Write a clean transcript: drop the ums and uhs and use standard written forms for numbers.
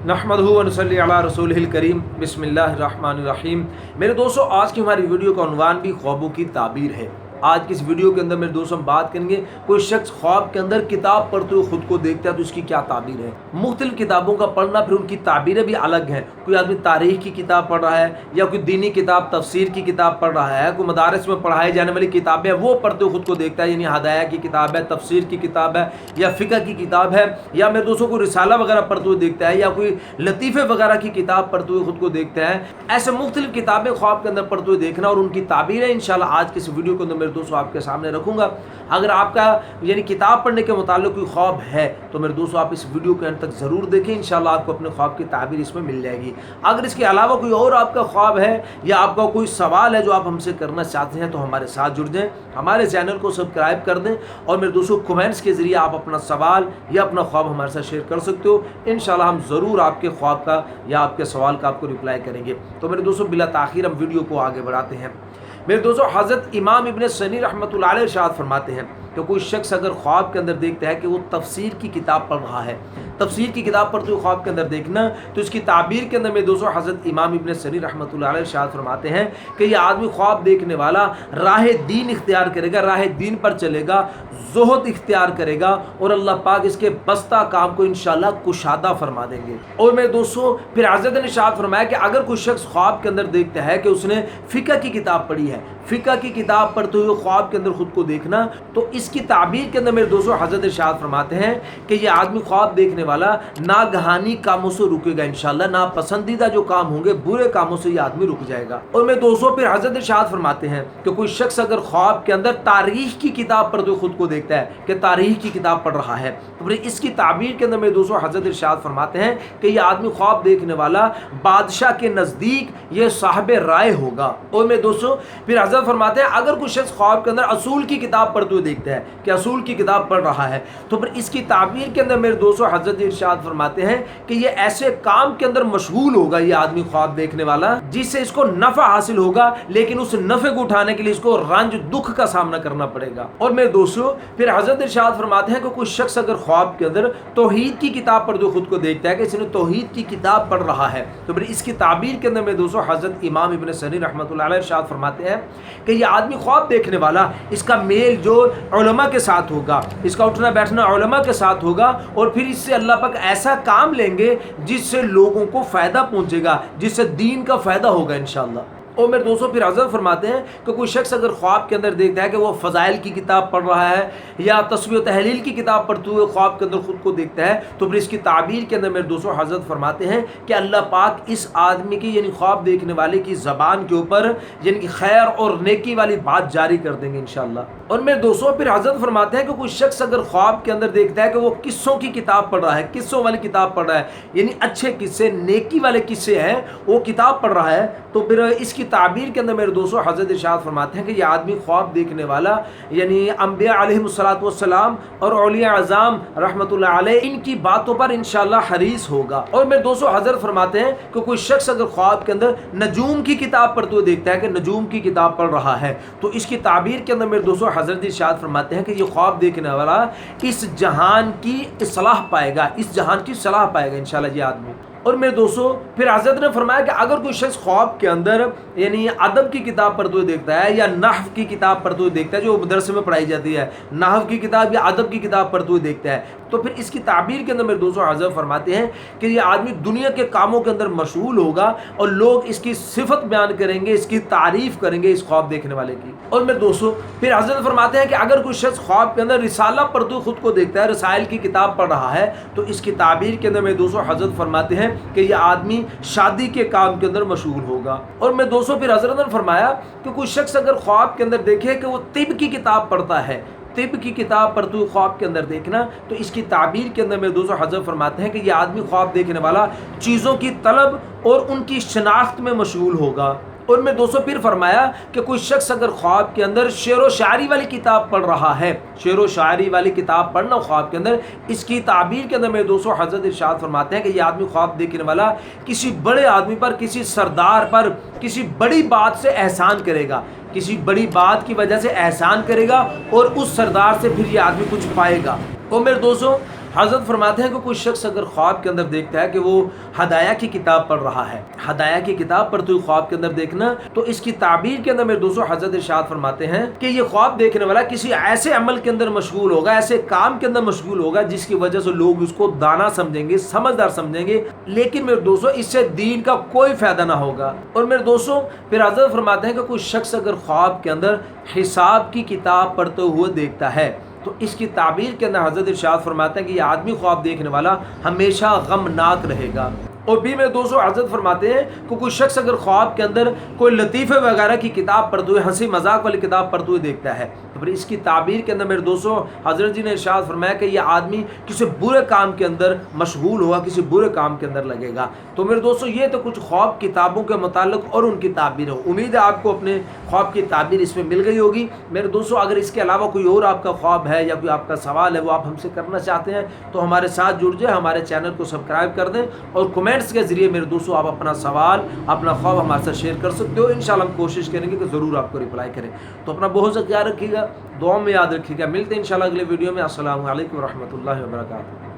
नहमदुहु व नसल्ली अला रसूलिहिल करीम बिस्मिल्लाहिर्रहमानिर्रहीम। मेरे दोस्तों, आज की हमारी वीडियो का उन्वान भी ख्वाबों की ताबीर है। आज की इस वीडियो के अंदर मेरे दोस्तों हम बात करेंगे, कोई शख्स ख्वाब के अंदर किताब पढ़ते हुए खुद को देखता है तो उसकी क्या ताबीर है। मुख्तलिफ किताबों का पढ़ना, फिर उनकी ताबीरें भी अलग हैं। कोई आदमी तारीख की किताब पढ़ रहा है, या कोई दीनी किताब तफसीर की किताब पढ़ रहा है, कोई मदारस में पढ़ाई जाने वाली किताबें वो पढ़ते हुए खुद को देखता है, यानी हदाया की किताब है, तफसीर की किताब है, या फ़िक़्ह की किताब है, या मेरे दोस्तों को रिसाला वगैरह पढ़ते हुए देखता है, या कोई लतीफ़े वगैरह की किताब पढ़ते हुए खुद को देखता है। ऐसे मुख्तलिफ किताबें ख्वाब के अंदर पढ़ते हुए देखना और उनकी ताबीरें इंशाल्लाह आज के इस वीडियो के अंदर मेरे दोस्तों आपके सामने रखूंगा। अगर आपका यानी किताब पढ़ने के मुताल्लिक कोई ख्वाब है तो मेरे दोस्तों आप इस वीडियो के अंत तक ज़रूर देखें, इंशाल्लाह आपको अपने ख्वाब की ताबीर इसमें मिल जाएगी। अगर इसके अलावा कोई और आपका ख्वाब है या आपका कोई सवाल है जो आप हमसे करना चाहते हैं तो हमारे साथ जुड़ जाएं, हमारे चैनल को सब्सक्राइब कर दें और मेरे दोस्तों कमेंट्स के ज़रिए आप अपना सवाल या अपना ख्वाब हमारे साथ शेयर कर सकते हो। इंशाल्लाह हम ज़रूर आपके ख्वाब का या आपके सवाल का आपको रिप्लाई करेंगे। तो मेरे दोस्तों बिला ताख़ीर हम वीडियो को आगे बढ़ाते हैं। मेरे दोस्तों, हज़रत इमाम इब्न सनी रहमतुल्लाह अलैह इरशाद फरमाते हैं कि कोई शख्स अगर ख्वाब के अंदर देखता है कि वो तफसीर की किताब पढ़ रहा है, तफसीर की किताब पढ़ते हुए ख्वाब के अंदर देखना, तो इसकी ताबीर के अंदर मेरे दोस्तों हज़रत इमाम इब्न सनी रहमतुल्लाह अलैह इरशाद फरमाते हैं कि ये आदमी ख्वाब देखने वाला राह दीन इख्तियार करेगा, राह दीन पर चलेगा, ज़ुहद इख्तियार करेगा और अल्लाह पाक इसके बस्ता काम को इंशाल्लाह कुशादा फरमा देंगे। और मेरे दोस्तों फिर हज़रत ने इरशाद फरमाया कि अगर कोई शख्स ख्वाब के अंदर देखता है कि उसने फ़िक़्ह की किताब पढ़ी है, फ़िक़्ह की किताब पढ़ते हुए ख्वाब के अंदर खुद को देखना, तो इसकी ताबीर के अंदर मेरे दोस्तों हज़रत इरशाद फरमाते हैं कि ये आदमी ख्वाब देखने वाला नागहानी कामों से रुकेगा इंशाल्लाह, ना पसंदीदा जो काम होंगे बुरे कामों से ये आदमी रुक जाएगा। और मेरे दोस्तों फिर हज़रत इरशाद फरमाते हैं कि कोई शख्स अगर ख्वाब के अंदर तारीख की किताब पढ़ते हुए खुद को देखता है कि तारीख की किताब पढ़ रहा है, तो फिर इसकी ताबीर के अंदर मेरे दोस्तों हज़रत इरशाद फरमाते हैं कि ये आदमी ख्वाब देखने वाला बादशाह के नज़दीक ये साहिब राय होगा। और मेरे दोस्तों फिर हज़रत फरमाते हैं अगर कोई शख्स ख्वाब के अंदर असूल की किताब पढ़ते हुए देखता है कि असूल की किताब पढ़ रहा है, तो फिर इसकी ताबीर के अंदर मेरे दोस्तों हज़रत इरशाद फरमाते हैं कि ये ऐसे काम के अंदर मशगूल होगा ये आदमी ख्वाब देखने वाला जिससे इसको नफ़ा हासिल होगा, लेकिन उस नफ़े को उठाने के लिए इसको रंज दुख का सामना करना पड़ेगा। और मेरे दोस्तों फिर हज़रत इरशाद फरमाते हैं कि कोई शख्स अगर ख्वाब के अंदर तौहीद की किताब पढ़ते हुए खुद को देखता है कि इसने तौहीद की किताब पढ़ रहा है, तो फिर इसकी ताबीर के अंदर मेरे दोस्तों हज़रत इमाम इब्न सनी रहमतुल्लाह अलैह इरशाद फरमाते हैं कि ये आदमी ख्वाब देखने वाला इसका मेल जो उलमा के साथ होगा, इसका उठना बैठना उलमा के साथ होगा, और फिर इससे अल्लाह पाक ऐसा काम लेंगे जिससे लोगों को फ़ायदा पहुंचेगा, जिससे दीन का फ़ायदा होगा इंशाअल्लाह। और मेरे दोस्तों फिर हज़रत फरमाते हैं कि कोई शख्स अगर ख्वाब के अंदर देखता है कि वो फ़ज़ाइल की किताब पढ़ रहा है या तस्बीह व तहलील की किताब पढ़ते हुए ख्वाब के अंदर खुद को देखता है, तो फिर इसकी ताबीर के अंदर मेरे दोस्तों हज़रत फरमाते हैं कि अल्लाह पाक इस आदमी की यानी ख्वाब देखने वाले की ज़बान के ऊपर यानी कि खैर और नेकी वाली बात जारी कर देंगे इंशाअल्लाह। और मेरे दोस्तों फिर हज़रत फरमाते हैं कि कोई शख्स अगर ख्वाब के अंदर देखता है कि वो किस्सों की किताब पढ़ रहा है, किस्सों वाली किताब पढ़ रहा है, यानी अच्छे किस्से नेकी वाले किस्से हैं वो किताब पढ़ रहा है, तो फिर इसकी ताबीर के अंदर मेरे दोस्तों हज़रत इरशाद फरमाते हैं कि ये आदमी ख्वाब देखने वाला यानी अंबिया अलैहिमुस्सलातु वस्सलाम और औलिया अज़ाम रहमतुल्लाह अलैह इनकी बातों पर इंशाअल्लाह हरीस होगा। और मेरे दोस्तों हज़रत फरमाते हैं कि कोई शख्स अगर ख्वाब के अंदर नजूम की किताब पढ़ते हुए देखता है कि नजूम की किताब पढ़ रहा है, तो इसकी ताबीर के अंदर मेरे दोस्तों हज़रत इरशाद फरमाते हैं कि ये ख्वाब देखने वाला इस जहान की इस्लाह पाएगा, इस जहान की सलाह पाएगा इंशाअल्लाह ये आदमी। और मेरे दोस्तों फिर हज़रत ने फरमाया कि अगर कोई शख्स ख्वाब के अंदर यानी अदब की किताब पढ़ते हुए देखता है या नहव की किताब पढ़ते हुए देखता है जो मदरसे में पढ़ाई जाती है, नहव की किताब या अदब की किताब पढ़ते हुए देखता है, तो फिर इसकी ताबीर के अंदर मेरे दोस्तों हज़रत फरमाते हैं कि ये आदमी दुनिया के कामों के अंदर मशगूल होगा और लोग इसकी सिफत बयान करेंगे, इसकी तारीफ़ करेंगे इस ख्वाब देखने वाले की। और मेरे दोस्तों फिर हज़रत फरमाते हैं कि अगर कोई शख्स ख्वाब के अंदर रिसाला पढ़ते हुए खुद को देखता है, रसाइल की किताब पढ़ रहा है, तो इसकी ताबीर के अंदर मेरे दोस्तों हज़रत फरमाते हैं कि यह आदमी शादी के काम के अंदर मशगूल होगा। और मेरे दोस्तों फिर हज़रत ने फरमाया कि कोई शख्स अगर ख्वाब के अंदर देखे कि वो तिब की किताब पढ़ता है, तिब की किताब पढ़ते हुए ख्वाब के अंदर देखना, तो इसकी ताबीर के अंदर मेरे दोस्तों हज़रत फरमाते हैं कि यह आदमी ख्वाब देखने वाला चीज़ों की तलब और उनकी शनाख्त में मशगूल होगा। और मैं दोस्तों फिर फरमाया कि कोई शख्स अगर ख्वाब के अंदर शेर व शायरी वाली किताब पढ़ रहा है, शेर व शायरी वाली किताब पढ़ना ख्वाब के अंदर, इसकी ताबीर के अंदर मेरे दोस्तों हज़रत इरशाद फरमाते हैं कि यह आदमी ख्वाब देखने वाला किसी बड़े आदमी पर, किसी सरदार पर, किसी बड़ी बात से एहसान करेगा, किसी बड़ी बात की वजह से एहसान करेगा और उस सरदार से फिर ये आदमी कुछ पाएगा। और मेरे दोस्तों حضرت فرماتے ہیں کہ کوئی شخص اگر خواب کے اندر دیکھتا ہے کہ وہ ہدایہ کی کتاب پڑھ رہا ہے، ہدایہ کی کتاب پڑھتے ہوئے خواب کے اندر دیکھنا، تو اس کی تعبیر کے اندر میرے دوستوں حضرت ارشاد فرماتے ہیں کہ یہ خواب دیکھنے والا کسی ایسے عمل کے اندر مشغول ہوگا، ایسے کام کے اندر مشغول ہوگا جس کی وجہ سے لوگ اس کو دانا سمجھیں گے، سمجھدار سمجھیں گے، لیکن میرے دوستوں اس سے دین کا کوئی فائدہ نہ ہوگا۔ اور میرے دوستوں پھر حضرت فرماتے ہیں کہ کوئی شخص اگر خواب کے اندر حساب کی کتاب پڑھتے ہوئے دیکھتا ہے، تو اس کی تعبیر کے اندر حضرت ارشاد فرماتے ہیں کہ یہ آدمی خواب دیکھنے والا ہمیشہ غمناک رہے گا۔ اور بھی میرے دوستوں حضرت فرماتے ہیں کہ کوئی شخص اگر خواب کے اندر کوئی لطیفے وغیرہ کی کتاب پڑھتے ہوئے، ہنسی مذاق والی کتاب پڑھتے ہوئے دیکھتا ہے، تو پھر اس کی تعبیر کے اندر میرے دوستوں حضرت جی نے ارشاد فرمایا کہ یہ آدمی کسی برے کام کے اندر مشغول ہوگا، کسی برے کام کے اندر لگے گا۔ تو میرے دوستوں یہ تو کچھ خواب کتابوں کے متعلق اور ان کی تعبیر ہے۔ امید ہے آپ کو اپنے خواب کی تعبیر اس میں مل گئی ہوگی۔ میرے دوستوں اگر اس کے علاوہ کوئی اور آپ کا خواب ہے یا کوئی آپ کا سوال ہے وہ آپ ہم سے کرنا چاہتے ہیں تو ہمارے ساتھ جڑ جائیں، ہمارے چینل کو سبسکرائب کر دیں، اور کمنٹس کے ذریعے میرے دوستوں آپ اپنا سوال، اپنا خواب ہمارے ساتھ شیئر کر سکتے ہو۔ انشاءاللہ ہم کوشش کریں گے کہ ضرور آپ کو رپلائی کریں۔ تو اپنا بہت سا خیال رکھیے گا، دعاؤں میں یاد رکھیے گا۔ ملتے ہیں انشاءاللہ اگلے ویڈیو میں۔ السلام علیکم ورحمۃ اللہ وبرکاتہ۔